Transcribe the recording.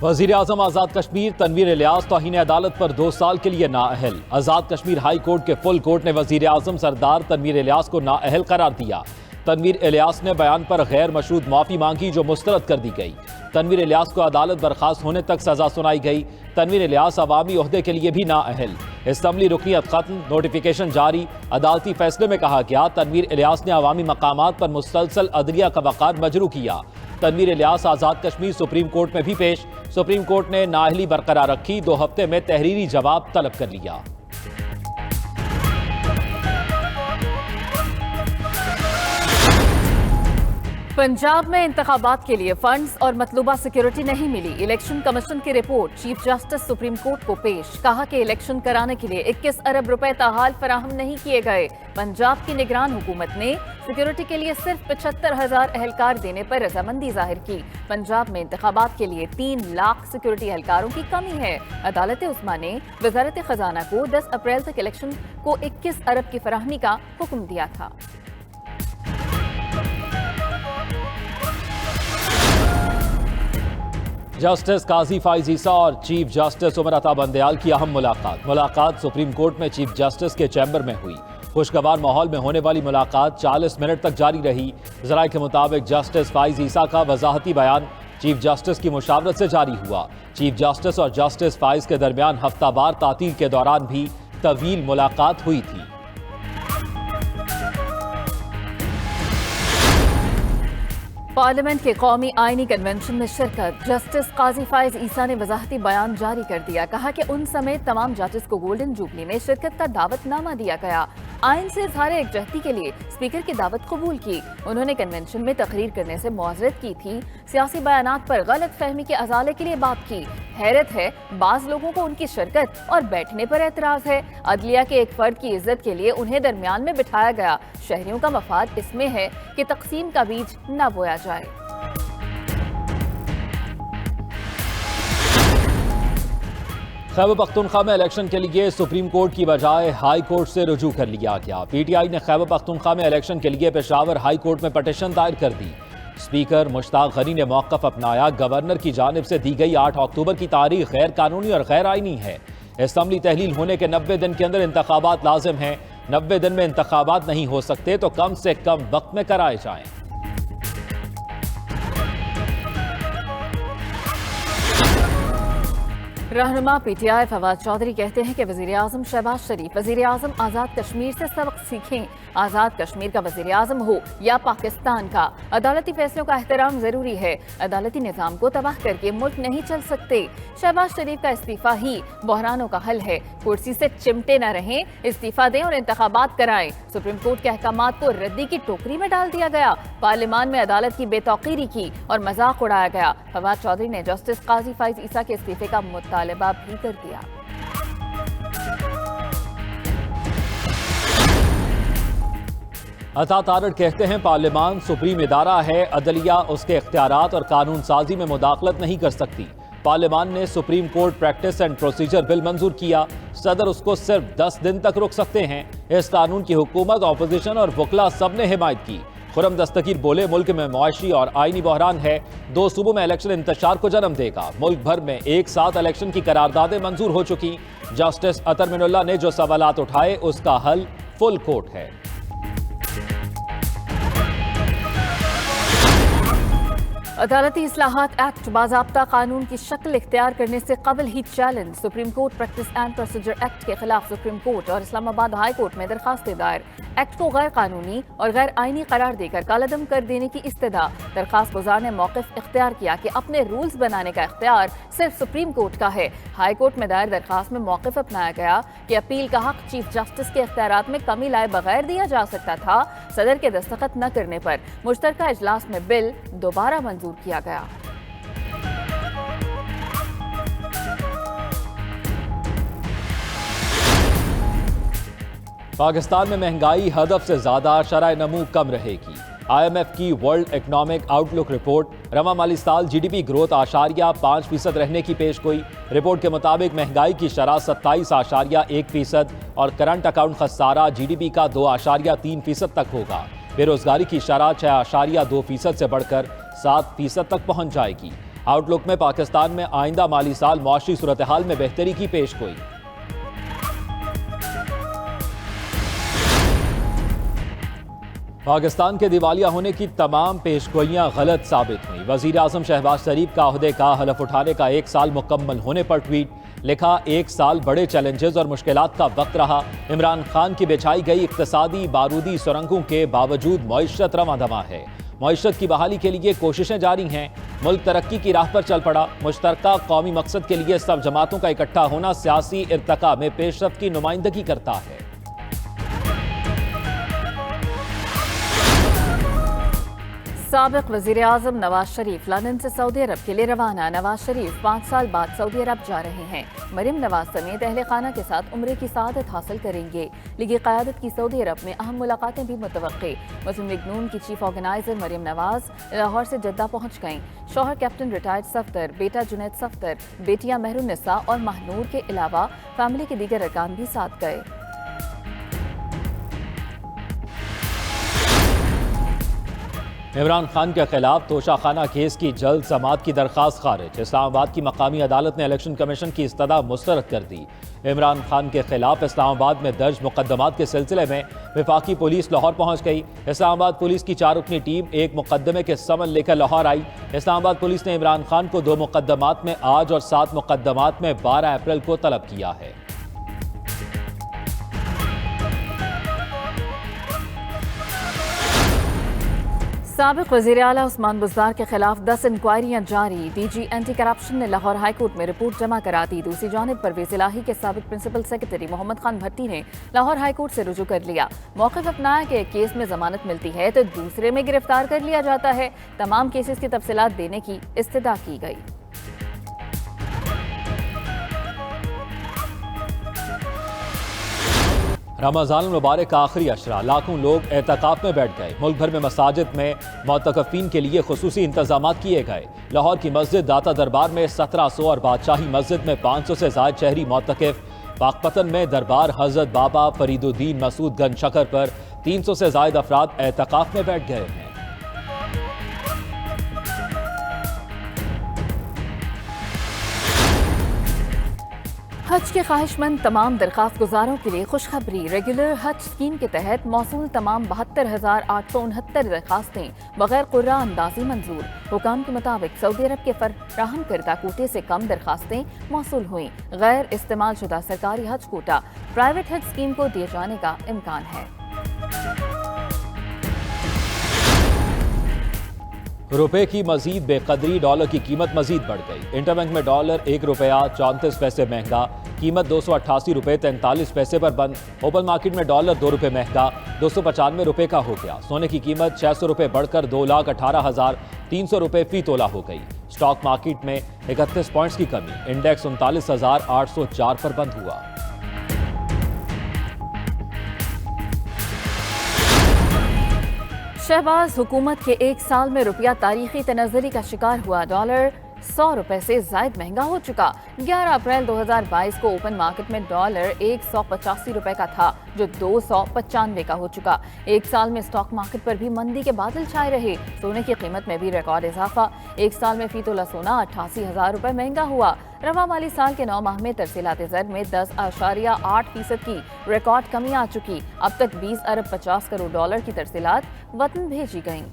وزیر اعظم آزاد کشمیر تنویر الیاس توہین عدالت پر 2 سال کے لیے نااہل۔ آزاد کشمیر ہائی کورٹ کے فل کورٹ نے وزیر اعظم سردار تنویر الیاس کو نااہل قرار دیا۔ تنویر الیاس نے بیان پر غیر مشروط معافی مانگی جو مسترد کر دی گئی۔ تنویر الیاس کو عدالت برخاست ہونے تک سزا سنائی گئی۔ تنویر الیاس عوامی عہدے کے لیے بھی نااہل۔ اسمبلی رکنیت ختم، نوٹیفیکیشن جاری۔ عدالتی فیصلے میں کہا گیا تنویر الیاس نے عوامی مقامات پر مسلسل عدلیہ کا وقار مجروح کیا۔ تنویر الیاس آزاد کشمیر سپریم کورٹ میں بھی پیش۔ سپریم کورٹ نے نااہلی برقرار رکھی، 2 ہفتے میں تحریری جواب طلب کر لیا۔ پنجاب میں انتخابات کے لیے فنڈز اور مطلوبہ سیکیورٹی نہیں ملی۔ الیکشن کمیشن کی report chief justice supreme court کو پیش۔ کہا کہ الیکشن کرانے کے لیے 21 ارب روپے تاحال فراہم نہیں کیے گئے۔ پنجاب کی نگران حکومت نے سیکیورٹی کے لیے صرف 75,000 اہلکار دینے پر رضامندی ظاہر کی۔ پنجاب میں انتخابات کے لیے 3 لاکھ سیکیورٹی اہلکاروں کی کمی ہے۔ عدالت عظمیٰ نے وزارت خزانہ کو 10 اپریل تک الیکشن کو 21 ارب کی فراہمی کا حکم دیا تھا۔ جسٹس قاضی فائز عیسیٰ اور چیف جسٹس عمر عطا بندیال کی اہم ملاقات سپریم کورٹ میں چیف جسٹس کے چیمبر میں ہوئی۔ خوشگوار ماحول میں ہونے والی ملاقات 40 منٹ تک جاری رہی۔ ذرائع کے مطابق جسٹس فائز عیسیٰ کا وضاحتی بیان چیف جسٹس کی مشاورت سے جاری ہوا۔ چیف جسٹس اور جسٹس فائز کے درمیان ہفتہ وار تعطیل کے دوران بھی طویل ملاقات ہوئی تھی۔ پارلیمنٹ کے قومی آئینی کنونشن میں شرکت۔ جسٹس قاضی فائز عیسیٰ نے وضاحتی بیان جاری کر دیا۔ کہا کہ ان سمیت تمام ججز کو گولڈن جوبلی میں شرکت کا دعوت نامہ دیا گیا۔ آئین سے اظہار یکجہتی کے لیے اسپیکر کی دعوت قبول کی۔ انہوں نے کنونشن میں تقریر کرنے سے معذرت کی تھی۔ سیاسی بیانات پر غلط فہمی کے ازالے کے لیے بات کی۔ حیرت ہے بعض لوگوں کو ان کی شرکت اور بیٹھنے پر اعتراض ہے۔ عدلیہ کے ایک فرد کی عزت کے لیے انہیں درمیان میں بٹھایا گیا۔ شہریوں کا مفاد اس میں ہے کہ تقسیم کا بیج نہ بویا جائے۔ خیبر پختونخوا میں الیکشن کے لیے سپریم کورٹ کی بجائے ہائی کورٹ سے رجوع کر لیا گیا۔ پی ٹی آئی نے خیبر پختونخوا میں الیکشن کے لیے پشاور ہائی کورٹ میں پٹیشن دائر کر دی۔ اسپیکر مشتاق غنی نے موقف اپنایا۔ گورنر کی جانب سے دی گئی 8 اکتوبر کی تاریخ غیر قانونی اور غیر آئینی ہے۔ اسمبلی تحلیل ہونے کے 90 دن کے اندر انتخابات لازم ہیں۔ 90 دن میں انتخابات نہیں ہو سکتے تو کم سے کم وقت میں کرائے جائیں۔ رہنما پی ٹی آئی فواد چودھری کہتے ہیں کہ وزیر اعظم شہباز شریف وزیر اعظم آزاد کشمیر سے سبق سیکھیں۔ آزاد کشمیر کا وزیر اعظم ہو یا پاکستان کا، عدالتی فیصلوں کا احترام ضروری ہے۔ عدالتی نظام کو تباہ کر کے ملک نہیں چل سکتے۔ شہباز شریف کا استعفیٰ ہی بحرانوں کا حل ہے۔ کرسی سے چمٹے نہ رہیں، استعفیٰ دیں اور انتخابات کرائیں۔ سپریم کورٹ کے احکامات کو ردی کی ٹوکری میں ڈال دیا گیا۔ پارلیمان میں عدالت کی بے توقیری کی اور مذاق اڑایا گیا۔ فواد چودھری نے جسٹس قاضی فائز عیسیٰ کے استعفے کا مطالبہ بھی کر دیا۔ عطا تارڑ کہتے ہیں پارلیمان سپریم ادارہ ہے، عدلیہ اس کے اختیارات اور قانون سازی میں مداخلت نہیں کر سکتی۔ پارلیمان نے supreme court practice and procedure bill منظور کیا۔ صدر اس کو صرف 10 دن تک روک سکتے ہیں۔ اس قانون کی حکومت، اپوزیشن اور وکلاء سب نے حمایت کی۔ خرم دستگیر بولے ملک میں معاشی اور آئینی بحران ہے، 2 صوبوں میں الیکشن انتشار کو جنم دے گا۔ ملک بھر میں ایک ساتھ الیکشن کی قراردادیں منظور ہو چکی۔ جسٹس اطہر من اللہ نے جو سوالات اٹھائے اس کا حل فل کورٹ ہے۔ عدالتی اصلاحات ایکٹ باضابطہ قانون کی شکل اختیار کرنے سے قبل ہی challenge. Supreme court practice and procedure act کے خلاف سپریم کورٹ اور اسلام آباد ہائی کورٹ میں درخواستیں دائر۔ ایکٹ کو غیر قانونی اور غیر آئینی قرار دے کر کالعدم کر دینے کی استدعا۔ درخواست گزار نے موقف اختیار کیا کہ اپنے رولز بنانے کا اختیار صرف سپریم کورٹ کا ہے۔ ہائی کورٹ میں دائر درخواست میں موقف اپنایا گیا کہ اپیل کا حق چیف جسٹس کے اختیارات میں کمی لائے بغیر دیا جا سکتا تھا۔ صدر کے دستخط نہ کرنے پر مشترکہ اجلاس میں بل دوبارہ منظور کیا گیا۔ پاکستان میں مہنگائی ہدف سے زیادہ، شرح نمو کم رہے گی۔ آئی ایم ایف کی ورلڈ اکنامک آؤٹ لک رپورٹ رواں مالی سال جی ڈی پی گروتھ 5.5% رہنے کی پیش گوئی۔ رپورٹ کے مطابق مہنگائی کی شرح 27.1% اور کرنٹ اکاؤنٹ خسارہ جی ڈی پی کا 2.3% تک ہوگا۔ بے روزگاری کی شرح 6.2% سے بڑھ کر 7% تک پہنچ جائے گی۔ آؤٹ لک میں پاکستان میں آئندہ مالی سال معاشی صورتحال میں بہتری کی پیش گوئی۔ پاکستان کے دیوالیہ ہونے کی تمام پیش گوئیاں غلط ثابت ہوئیں۔ وزیر اعظم شہباز شریف کا عہدے کا حلف اٹھانے کا 1 سال مکمل ہونے پر ٹویٹ، لکھا 1 سال بڑے چیلنجز اور مشکلات کا وقت رہا، عمران خان کی بچھائی گئی اقتصادی بارودی سرنگوں کے باوجود معیشت رواں دواں ہے، معیشت کی بحالی کے لیے کوششیں جاری ہیں، ملک ترقی کی راہ پر چل پڑا، مشترکہ قومی مقصد کے لیے سب جماعتوں کا اکٹھا ہونا سیاسی ارتقاء میں پیش رفت کی نمائندگی کرتا ہے۔ سابق وزیر اعظم نواز شریف لندن سے سعودی عرب کے لیے روانہ۔ نواز شریف 5 سال بعد سعودی عرب جا رہے ہیں۔ مریم نواز سمیت اہل خانہ کے ساتھ عمرے کی سعادت حاصل کریں گے۔ لیگی قیادت کی سعودی عرب میں اہم ملاقاتیں بھی متوقع۔ مسلم لیگ نون کی چیف آرگنائزر مریم نواز لاہور سے جدہ پہنچ گئیں۔ شوہر کیپٹن ریٹائرڈ صفدر، بیٹا جنید صفدر، بیٹیاں مہر النساء اور مہنور کے علاوہ فیملی کے دیگر ارکان بھی ساتھ گئے۔ عمران خان کے خلاف توشہ خانہ کیس کی جلد سماعت کی درخواست خارج۔ اسلام آباد کی مقامی عدالت نے الیکشن کمیشن کی استدعا مسترد کر دی۔ عمران خان کے خلاف اسلام آباد میں درج مقدمات کے سلسلے میں وفاقی پولیس لاہور پہنچ گئی۔ اسلام آباد پولیس کی 4 رکنی ٹیم ایک مقدمے کے سمن لے کر لاہور آئی۔ اسلام آباد پولیس نے عمران خان کو 2 مقدمات میں آج اور 7 مقدمات میں 12 اپریل کو طلب کیا ہے۔ سابق وزیر اعلیٰ عثمان بزدار کے خلاف 10 انکوائریاں جاری۔ ڈی جی اینٹی کرپشن نے لاہور ہائی کورٹ میں رپورٹ جمع کرا دی۔ دوسری جانب پرویز الہی کے سابق پرنسپل سیکرٹری محمد خان بھٹی نے لاہور ہائی کورٹ سے رجوع کر لیا۔ موقف اپنایا کہ ایک کیس میں ضمانت ملتی ہے تو دوسرے میں گرفتار کر لیا جاتا ہے۔ تمام کیسز کی تفصیلات دینے کی استدعا کی گئی۔ رمضان المبارک کا آخری عشرہ، لاکھوں لوگ اعتکاف میں بیٹھ گئے۔ ملک بھر میں مساجد میں معتکفین کے لیے خصوصی انتظامات کیے گئے۔ لاہور کی مسجد داتا دربار میں 1700 اور بادشاہی مسجد میں 500 سے زائد شہری معتکف۔ پاکپتن میں دربار حضرت بابا فرید الدین مسعود گنج شکر پر 300 سے زائد افراد اعتکاف میں بیٹھ گئے ہیں۔ حج کے خواہش مند تمام درخواست گزاروں کے لیے خوشخبری۔ ریگولر حج اسکیم کے تحت موصول تمام 72,869 درخواستیں بغیر قرعہ اندازی منظور۔ حکام کے مطابق سعودی عرب کے فراہم کردہ کوٹے سے کم درخواستیں موصول ہوئیں۔ غیر استعمال شدہ سرکاری حج کوٹا پرائیویٹ حج اسکیم کو دیے جانے کا امکان ہے۔ روپے کی مزید بے قدری، ڈالر کی قیمت مزید بڑھ گئی۔ انٹر بینک میں ڈالر 1 روپیہ 34 پیسے مہنگا، قیمت 288 روپے 43 پیسے پر بند۔ اوپن مارکیٹ میں ڈالر 2 روپے مہنگا 295 روپے کا ہو گیا۔ سونے کی قیمت 600 روپے بڑھ کر 2,18,300 روپے فی تولہ ہو گئی۔ اسٹاک مارکیٹ میں 31 پوائنٹس کی کمی، انڈیکس 39,804 پر بند ہوا۔ شہباز حکومت کے 1 سال میں روپیہ تاریخی تنزلی کا شکار ہوا۔ ڈالر 100 روپے سے زائد مہنگا ہو چکا۔ 11 اپریل 2022 کو اوپن مارکیٹ میں ڈالر 185 روپے کا تھا جو 295 کا ہو چکا۔ 1 سال میں اسٹاک مارکیٹ پر بھی مندی کے بادل چھائے رہے۔ سونے کی قیمت میں بھی ریکارڈ اضافہ، 1 سال میں فی تولہ سونا 88,000 روپے مہنگا ہوا۔ رواں مالی سال کے 9 ماہ میں ترسیلات زر میں 10.8% کی ریکارڈ کمی آ چکی۔ اب تک 20 ارب 50 کروڑ ڈالر کی ترسیلات وطن بھیجی گئیں۔